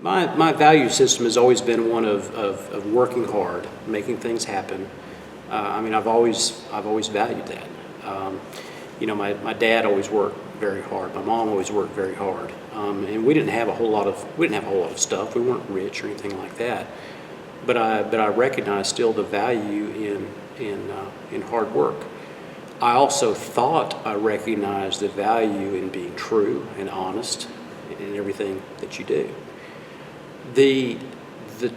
My value system has always been one of working hard, making things happen. I've always valued that. My dad always worked very hard. My mom always worked very hard, and we didn't have a whole lot of stuff. We weren't rich or anything like that. But I recognize still the value in hard work. I also thought I recognized the value in being true and honest in everything that you do. The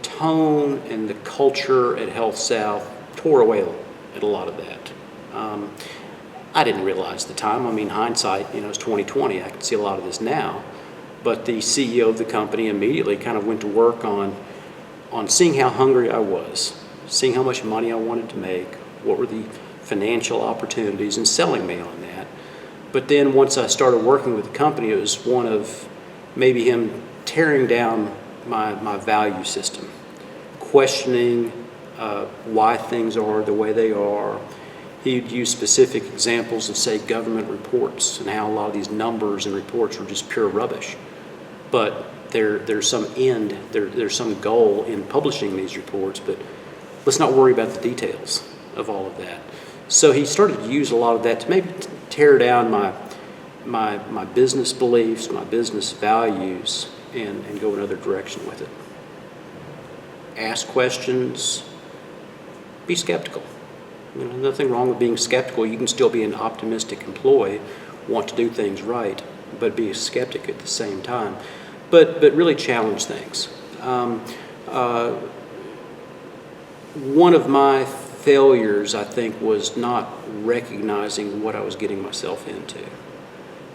tone and the culture at HealthSouth tore away at a lot of that. I didn't realize at the time. Hindsight, it's 2020. I can see a lot of this now. But the CEO of the company immediately kind of went to work on seeing how hungry I was, seeing how much money I wanted to make, what were the financial opportunities, and selling me on that. But then once I started working with the company, it was one of maybe him tearing down my value system, questioning why things are the way they are. He'd use specific examples of, say, government reports and how a lot of these numbers and reports were just pure rubbish. But there's some end, there's some goal in publishing these reports, but let's not worry about the details of all of that. So he started to use a lot of that to maybe tear down my business beliefs, my business values, and go another direction with it. Ask questions, be skeptical. Nothing wrong with being skeptical. You can still be an optimistic employee, want to do things right, but be a skeptic at the same time. But really challenge things. One of my failures, I think, was not recognizing what I was getting myself into.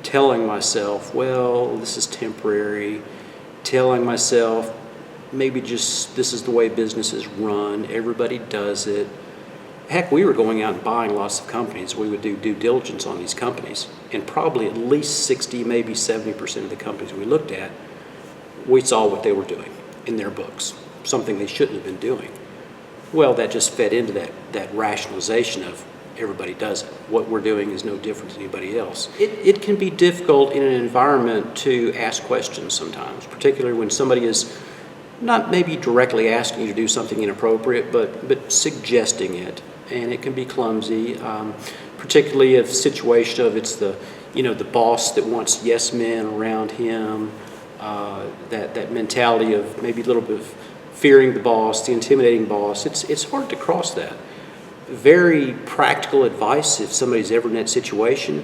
Telling myself, well, this is temporary. Telling myself, maybe just this is the way business is run. Everybody does it. Heck, we were going out and buying lots of companies. We would do due diligence on these companies. And probably at least 60, maybe 70% of the companies we looked at, we saw what they were doing in their books, something they shouldn't have been doing. Well, that just fed into that rationalization of everybody does it. What we're doing is no different than anybody else. It can be difficult in an environment to ask questions sometimes, particularly when somebody is not maybe directly asking you to do something inappropriate, but suggesting it. And it can be clumsy, particularly if situation of it's the boss that wants yes men around him, that mentality of maybe a little bit of fearing the boss, the intimidating boss. It's hard to cross that. Very practical advice, if somebody's ever in that situation,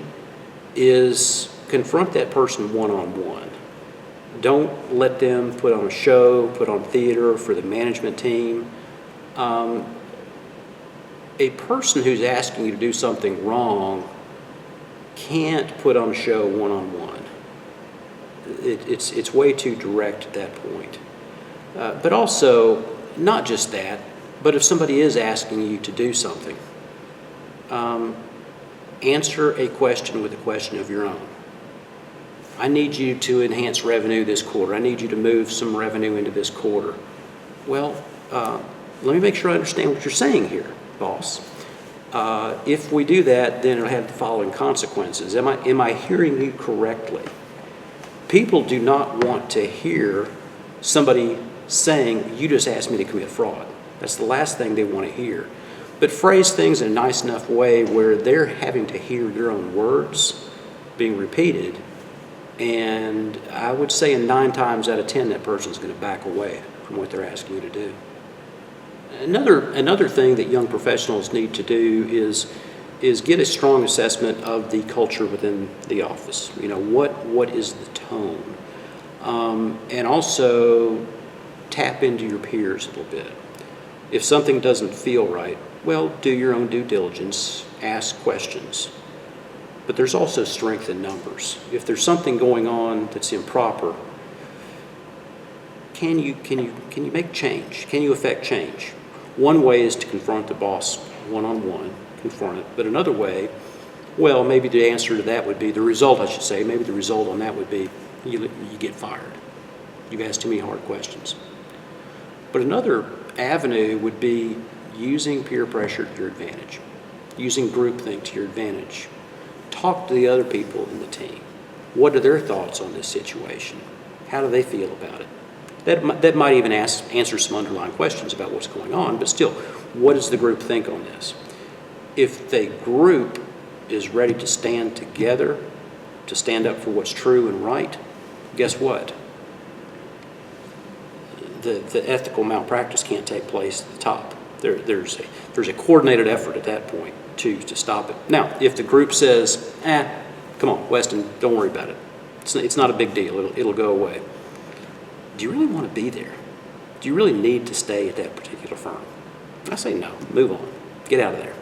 is confront that person one-on-one. Don't let them put on a show, put on theater for the management team. A person who's asking you to do something wrong can't put on a show one-on-one. It's way too direct at that point. But also, not just that, but if somebody is asking you to do something, answer a question with a question of your own. I need you to enhance revenue this quarter. I need you to move some revenue into this quarter. Well, let me make sure I understand what you're saying here, boss. If we do that, then it'll have the following consequences. Am I hearing you correctly? People do not want to hear somebody saying, you just asked me to commit fraud. That's the last thing they want to hear. But phrase things in a nice enough way where they're having to hear your own words being repeated. And I would say 9 times out of 10, that person's going to back away from what they're asking you to do. Another thing that young professionals need to do is get a strong assessment of the culture within the office. What is the tone? And also tap into your peers a little bit. If something doesn't feel right, well, do your own due diligence, ask questions. But there's also strength in numbers. If there's something going on that's improper, can you make change? Can you affect change? One way is to confront the boss one-on-one, confront it. But another way, well, maybe the answer to that would be, the result on that would be you get fired. You've asked too many hard questions. But another avenue would be using peer pressure to your advantage, using groupthink to your advantage. Talk to the other people in the team. What are their thoughts on this situation? How do they feel about it? That might even answer some underlying questions about what's going on, but still, what does the group think on this? If the group is ready to stand together, to stand up for what's true and right, guess what? The ethical malpractice can't take place at the top. There's a coordinated effort at that point to stop it. Now, if the group says, come on, Weston, don't worry about it. It's not a big deal. It'll go away. Do you really want to be there? Do you really need to stay at that particular firm? I say no. Move on. Get out of there.